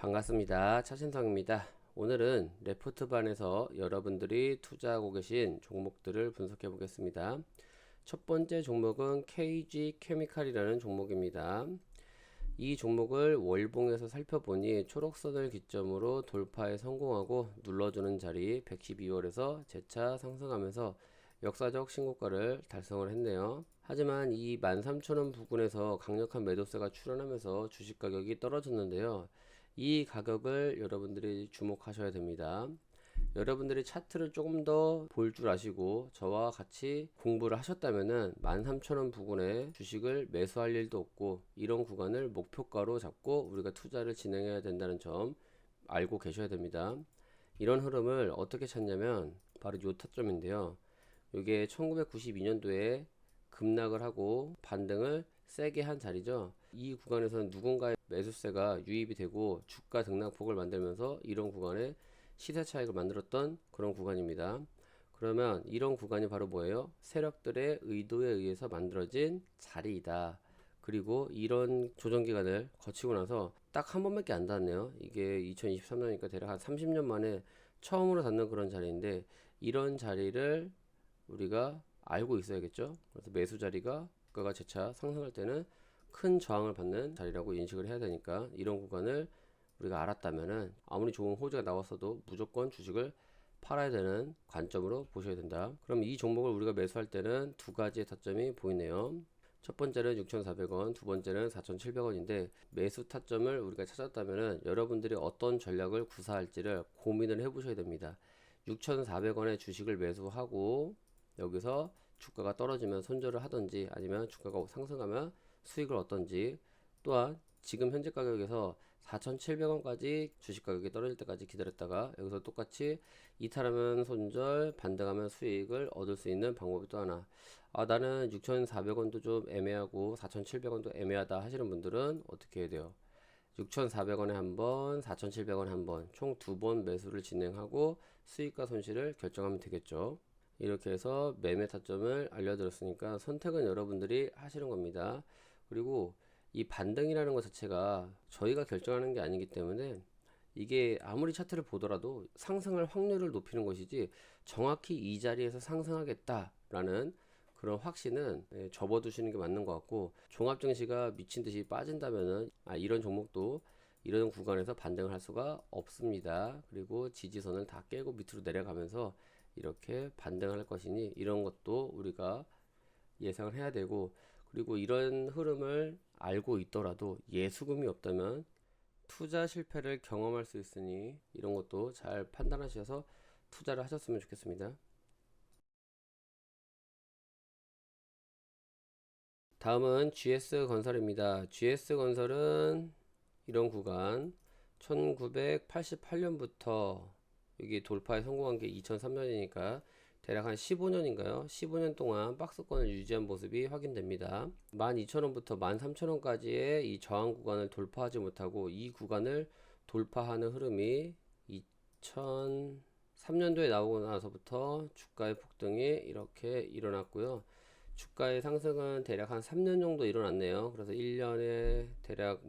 반갑습니다. 차신성입니다. 오늘은 레포트반에서 여러분들이 투자하고 계신 종목들을 분석해 보겠습니다. 첫 번째 종목은 KG 케미칼이라는 종목입니다. 이 종목을 월봉에서 살펴보니 초록선을 기점으로 돌파에 성공하고 눌러주는 자리 112월에서 재차 상승하면서 역사적 신고가를 달성을 했네요. 하지만 이 13,000원 부근에서 강력한 매도세가 출현하면서 주식 가격이 떨어졌는데요. 이 가격을 여러분들이 주목하셔야 됩니다. 여러분들이 차트를 조금 더 볼 줄 아시고 저와 같이 공부를 하셨다면은 13,000원 부근에 주식을 매수할 일도 없고 이런 구간을 목표가로 잡고 우리가 투자를 진행해야 된다는 점 알고 계셔야 됩니다. 이런 흐름을 어떻게 찾냐면 바로 요 타점인데요. 이게 1992년도에 급락을 하고 반등을 세게 한 자리죠. 이 구간에서는 누군가의 매수세가 유입이 되고 주가 등락폭을 만들면서 이런 구간에 시세 차익을 만들었던 그런 구간입니다. 그러면 이런 구간이 바로 뭐예요? 세력들의 의도에 의해서 만들어진 자리이다. 그리고 이런 조정 기간을 거치고 나서 딱 한 번밖에 안 닿았네요. 이게 2023년이니까 대략 한 30년 만에 처음으로 닿는 그런 자리인데 이런 자리를 우리가 알고 있어야겠죠. 그래서 매수 자리가 주가가 재차 상승할 때는 큰 저항을 받는 자리라고 인식을 해야 되니까 이런 구간을 우리가 알았다면은 아무리 좋은 호재가 나왔어도 무조건 주식을 팔아야 되는 관점으로 보셔야 된다. 그럼 이 종목을 우리가 매수할 때는 두 가지의 타점이 보이네요. 첫 번째는 6,400원, 두 번째는 4,700원인데 매수 타점을 우리가 찾았다면은 여러분들이 어떤 전략을 구사할지를 고민을 해 보셔야 됩니다. 6,400원에 주식을 매수하고 여기서 주가가 떨어지면 손절을 하든지 아니면 주가가 상승하면 수익을 얻든지, 또한 지금 현재 가격에서 4,700원까지 주식 가격이 떨어질 때까지 기다렸다가 여기서 똑같이 이탈하면 손절, 반등하면 수익을 얻을 수 있는 방법이 또 하나. 나는 6,400원도 좀 애매하고 4,700원도 애매하다 하시는 분들은 어떻게 해야 돼요? 6,400원에 한 번, 4,700원에 한 번, 총 두 번 매수를 진행하고 수익과 손실을 결정하면 되겠죠. 이렇게 해서 매매 타점을 알려드렸으니까 선택은 여러분들이 하시는 겁니다. 그리고 이 반등이라는 것 자체가 저희가 결정하는 게 아니기 때문에 이게 아무리 차트를 보더라도 상승할 확률을 높이는 것이지 정확히 이 자리에서 상승하겠다라는 그런 확신은 접어두시는 게 맞는 것 같고, 종합증시가 미친 듯이 빠진다면은 이런 종목도 이런 구간에서 반등을 할 수가 없습니다. 그리고 지지선을 다 깨고 밑으로 내려가면서 이렇게 반등을 할 것이니 이런 것도 우리가 예상을 해야 되고, 그리고 이런 흐름을 알고 있더라도 예수금이 없다면 투자 실패를 경험할 수 있으니 이런 것도 잘 판단하셔서 투자를 하셨으면 좋겠습니다. 다음은 GS건설입니다. GS건설은 이런 구간 1988년부터 여기 돌파에 성공한 게 2003년이니까 대략 한 15년인가요? 15년 동안 박스권을 유지한 모습이 확인됩니다. 12,000원부터 13,000원까지의 이 저항 구간을 돌파하지 못하고 이 구간을 돌파하는 흐름이 2003년도에 나오고 나서부터 주가의 폭등이 이렇게 일어났고요. 주가의 상승은 대략 한 3년 정도 일어났네요. 그래서 1년에 대략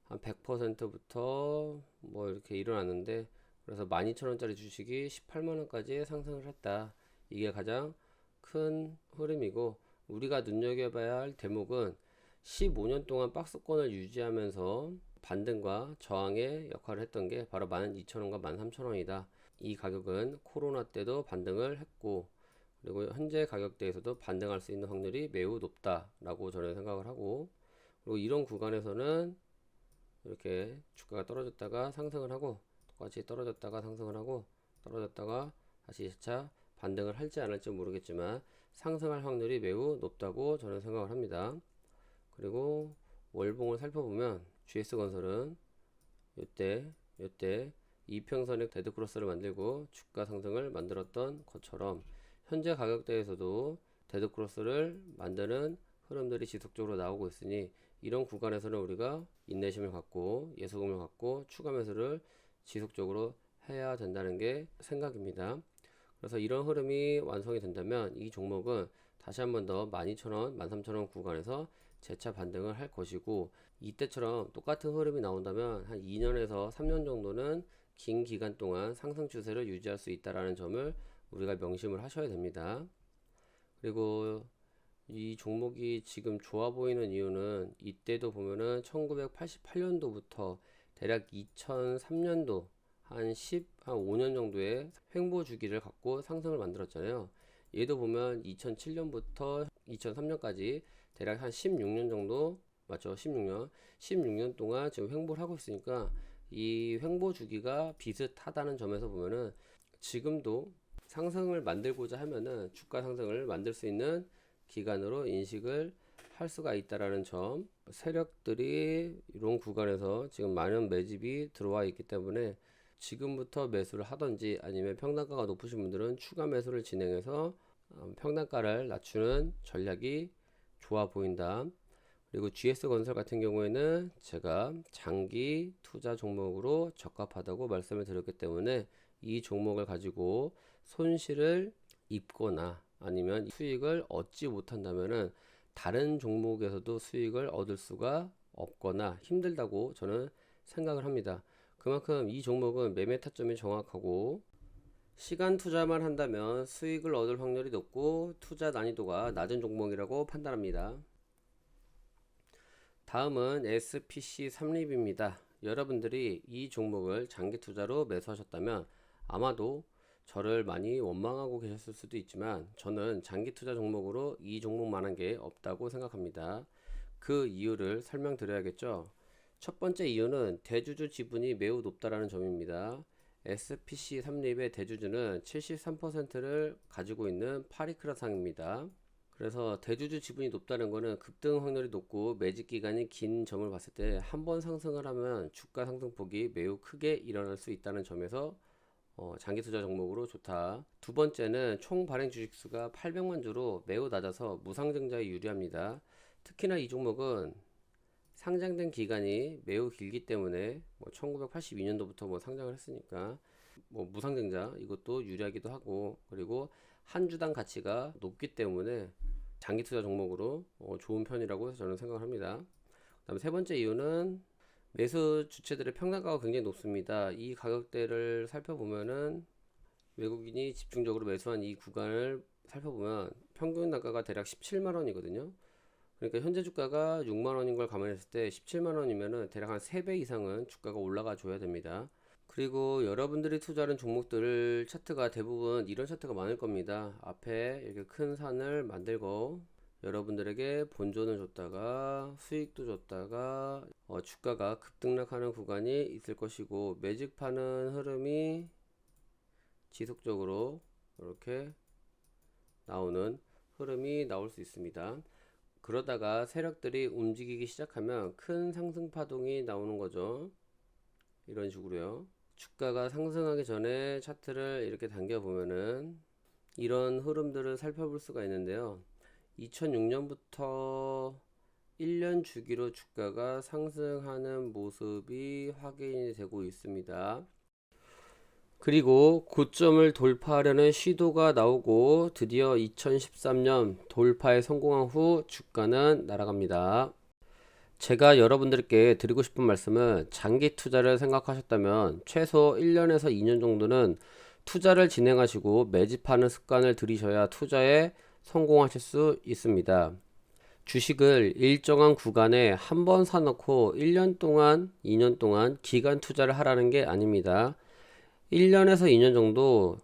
한 100%부터 이렇게 일어났는데, 그래서 12,000원짜리 주식이 18만원까지 상승을 했다. 이게 가장 큰 흐름이고, 우리가 눈여겨봐야 할 대목은 15년 동안 박스권을 유지하면서 반등과 저항의 역할을 했던 게 바로 12,000원과 13,000원이다. 이 가격은 코로나 때도 반등을 했고, 그리고 현재 가격대에서도 반등할 수 있는 확률이 매우 높다라고 저는 생각을 하고, 그리고 이런 구간에서는 이렇게 주가가 떨어졌다가 상승을 하고 똑같이 떨어졌다가 상승을 하고 떨어졌다가 다시 재차 반등을 할지 안 할지 모르겠지만 상승할 확률이 매우 높다고 저는 생각을 합니다. 그리고 월봉을 살펴보면 GS건설은 이때 이평선의 데드크로스를 만들고 주가 상승을 만들었던 것처럼 현재 가격대에서도 데드크로스를 만드는 흐름들이 지속적으로 나오고 있으니 이런 구간에서는 우리가 인내심을 갖고 예수금을 갖고 추가 매수를 지속적으로 해야 된다는 게 생각입니다. 그래서 이런 흐름이 완성이 된다면 이 종목은 다시 한번 더 12,000원, 13,000원 구간에서 재차 반등을 할 것이고, 이때처럼 똑같은 흐름이 나온다면 한 2년에서 3년 정도는 긴 기간 동안 상승 추세를 유지할 수 있다는 점을 우리가 명심을 하셔야 됩니다. 그리고 이 종목이 지금 좋아 보이는 이유는 이때도 보면은 1988년도부터 대략 2003년도 한 5년 정도의 횡보 주기를 갖고 상승을 만들었잖아요. 얘도 보면 2007년부터 2003년까지 대략 한 16년 정도 맞죠? 16년 동안 지금 횡보를 하고 있으니까 이 횡보 주기가 비슷하다는 점에서 보면은 지금도 상승을 만들고자 하면은 주가 상승을 만들 수 있는 기간으로 인식을 할 수가 있다라는 점, 세력들이 이런 구간에서 지금 많은 매집이 들어와 있기 때문에 지금부터 매수를 하던지 아니면 평단가가 높으신 분들은 추가 매수를 진행해서 평단가를 낮추는 전략이 좋아 보인다. 그리고 GS건설 같은 경우에는 제가 장기 투자 종목으로 적합하다고 말씀을 드렸기 때문에 이 종목을 가지고 손실을 입거나 아니면 수익을 얻지 못한다면은 다른 종목에서도 수익을 얻을 수가 없거나 힘들다고 저는 생각을 합니다. 그만큼 이 종목은 매매 타점이 정확하고 시간 투자만 한다면 수익을 얻을 확률이 높고 투자 난이도가 낮은 종목이라고 판단합니다. 다음은 SPC 삼립입니다. 여러분들이 이 종목을 장기 투자로 매수하셨다면 아마도 저를 많이 원망하고 계셨을 수도 있지만 저는 장기 투자 종목으로 이 종목만한 게 없다고 생각합니다. 그 이유를 설명드려야겠죠. 첫 번째 이유는 대주주 지분이 매우 높다라는 점입니다. SPC 삼립의 대주주는 73%를 가지고 있는 파리크라상입니다. 그래서 대주주 지분이 높다는 것은 급등 확률이 높고 매집 기간이 긴 점을 봤을 때 한 번 상승을 하면 주가 상승폭이 매우 크게 일어날 수 있다는 점에서 장기 투자 종목으로 좋다. 두 번째는 총 발행 주식수가 800만 주로 매우 낮아서 무상증자에 유리합니다. 특히나 이 종목은 상장된 기간이 매우 길기 때문에 1982년도부터 상장을 했으니까 무상증자 이것도 유리하기도 하고, 그리고 한 주당 가치가 높기 때문에 장기 투자 종목으로 좋은 편이라고 저는 생각을 합니다. 그다음 세 번째 이유는 매수 주체들의 평단가가 굉장히 높습니다. 이 가격대를 살펴보면은 외국인이 집중적으로 매수한 이 구간을 살펴보면 평균 단가가 대략 17만원이거든요. 그러니까 현재 주가가 6만원인 걸 감안했을 때 17만원이면은 대략 한 3배 이상은 주가가 올라가 줘야 됩니다. 그리고 여러분들이 투자하는 종목들 차트가 대부분 이런 차트가 많을 겁니다. 앞에 이렇게 큰 산을 만들고 여러분들에게 본전을 줬다가 수익도 줬다가 주가가 급등락하는 구간이 있을 것이고, 매집하는 흐름이 지속적으로 이렇게 나오는 흐름이 나올 수 있습니다. 그러다가 세력들이 움직이기 시작하면 큰 상승 파동이 나오는 거죠. 이런 식으로요. 주가가 상승하기 전에 차트를 이렇게 당겨 보면은 이런 흐름들을 살펴볼 수가 있는데요. 2006년부터 1년 주기로 주가가 상승하는 모습이 확인이 되고 있습니다. 그리고 고점을 돌파하려는 시도가 나오고 드디어 2013년 돌파에 성공한 후 주가는 날아갑니다. 제가 여러분들께 드리고 싶은 말씀은 장기 투자를 생각하셨다면 최소 1년에서 2년 정도는 투자를 진행하시고 매집하는 습관을 들이셔야 투자에 성공하실 수 있습니다. 주식을 일정한 구간에 한 번 사놓고 1년 동안, 2년 동안 기간 투자를 하라는 게 아닙니다. 1년에서 2년 정도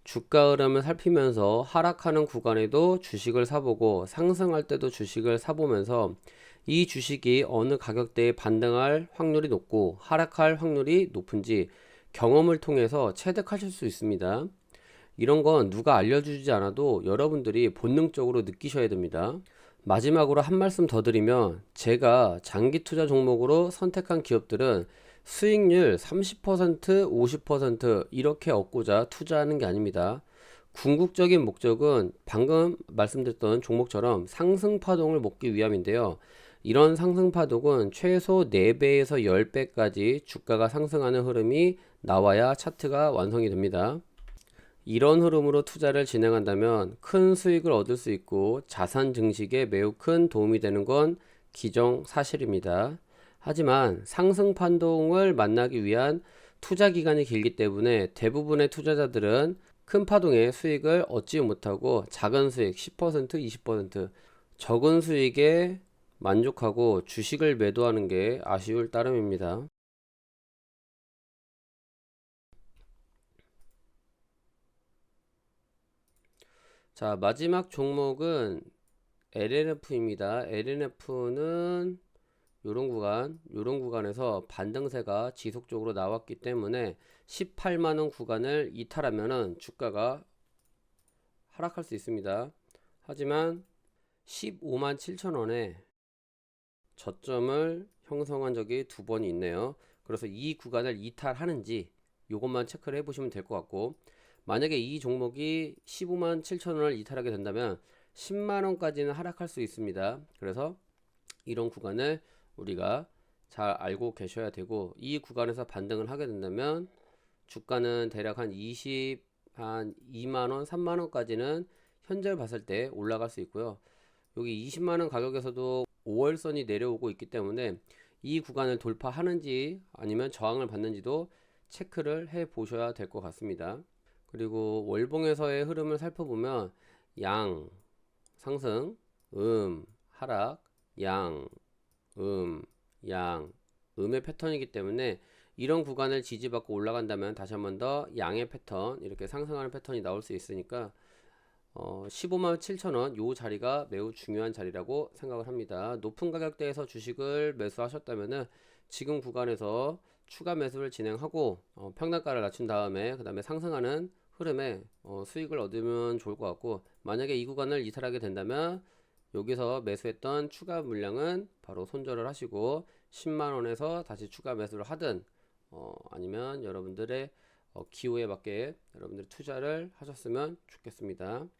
주가 흐름을 살피면서 하락하는 구간에도 주식을 사보고 상승할 때도 주식을 사보면서 이 주식이 어느 가격대에 반등할 확률이 높고 하락할 확률이 높은지 경험을 통해서 체득하실 수 있습니다. 이런 건 누가 알려주지 않아도 여러분들이 본능적으로 느끼셔야 됩니다. 마지막으로 한 말씀 더 드리면, 제가 장기 투자 종목으로 선택한 기업들은 수익률 30%, 50% 이렇게 얻고자 투자하는 게 아닙니다. 궁극적인 목적은 방금 말씀드렸던 종목처럼 상승 파동을 먹기 위함인데요. 이런 상승 파동은 최소 4배에서 10배까지 주가가 상승하는 흐름이 나와야 차트가 완성이 됩니다. 이런 흐름으로 투자를 진행한다면 큰 수익을 얻을 수 있고 자산 증식에 매우 큰 도움이 되는 건 기정사실입니다. 하지만 상승 판동을 만나기 위한 투자 기간이 길기 때문에 대부분의 투자자들은 큰 파동의 수익을 얻지 못하고 작은 수익 10%, 20% 적은 수익에 만족하고 주식을 매도하는 게 아쉬울 따름입니다. 자, 마지막 종목은 LNF입니다. LNF는 요런 구간에서 반등세가 지속적으로 나왔기 때문에 18만원 구간을 이탈하면은 주가가 하락할 수 있습니다. 하지만 15만 7천원에 저점을 형성한 적이 두 번이 있네요. 그래서 이 구간을 이탈하는지 요것만 체크를 해보시면 될 것 같고, 만약에 이 종목이 15만 7천원을 이탈하게 된다면 10만원까지는 하락할 수 있습니다. 그래서 이런 구간을 우리가 잘 알고 계셔야 되고, 이 구간에서 반등을 하게 된다면 주가는 대략 한 2만원 3만원까지는 현재 봤을 때 올라갈 수 있고요. 여기 20만원 가격에서도 5월선이 내려오고 있기 때문에 이 구간을 돌파하는지 아니면 저항을 받는지도 체크를 해 보셔야 될 것 같습니다. 그리고 월봉에서의 흐름을 살펴보면 양 상승, 하락, 양, 양, 음의 패턴이기 때문에 이런 구간을 지지받고 올라간다면 다시 한 번 더 양의 패턴, 이렇게 상승하는 패턴이 나올 수 있으니까 15만 7천원 요 자리가 매우 중요한 자리라고 생각을 합니다. 높은 가격대에서 주식을 매수하셨다면은 지금 구간에서 추가 매수를 진행하고 평단가를 낮춘 다음에 그 다음에 상승하는 흐름에 수익을 얻으면 좋을 것 같고, 만약에 이 구간을 이탈하게 된다면 여기서 매수했던 추가 물량은 바로 손절을 하시고 10만원에서 다시 추가 매수를 하든 아니면 여러분들의 기호에 맞게 여러분들이 투자를 하셨으면 좋겠습니다.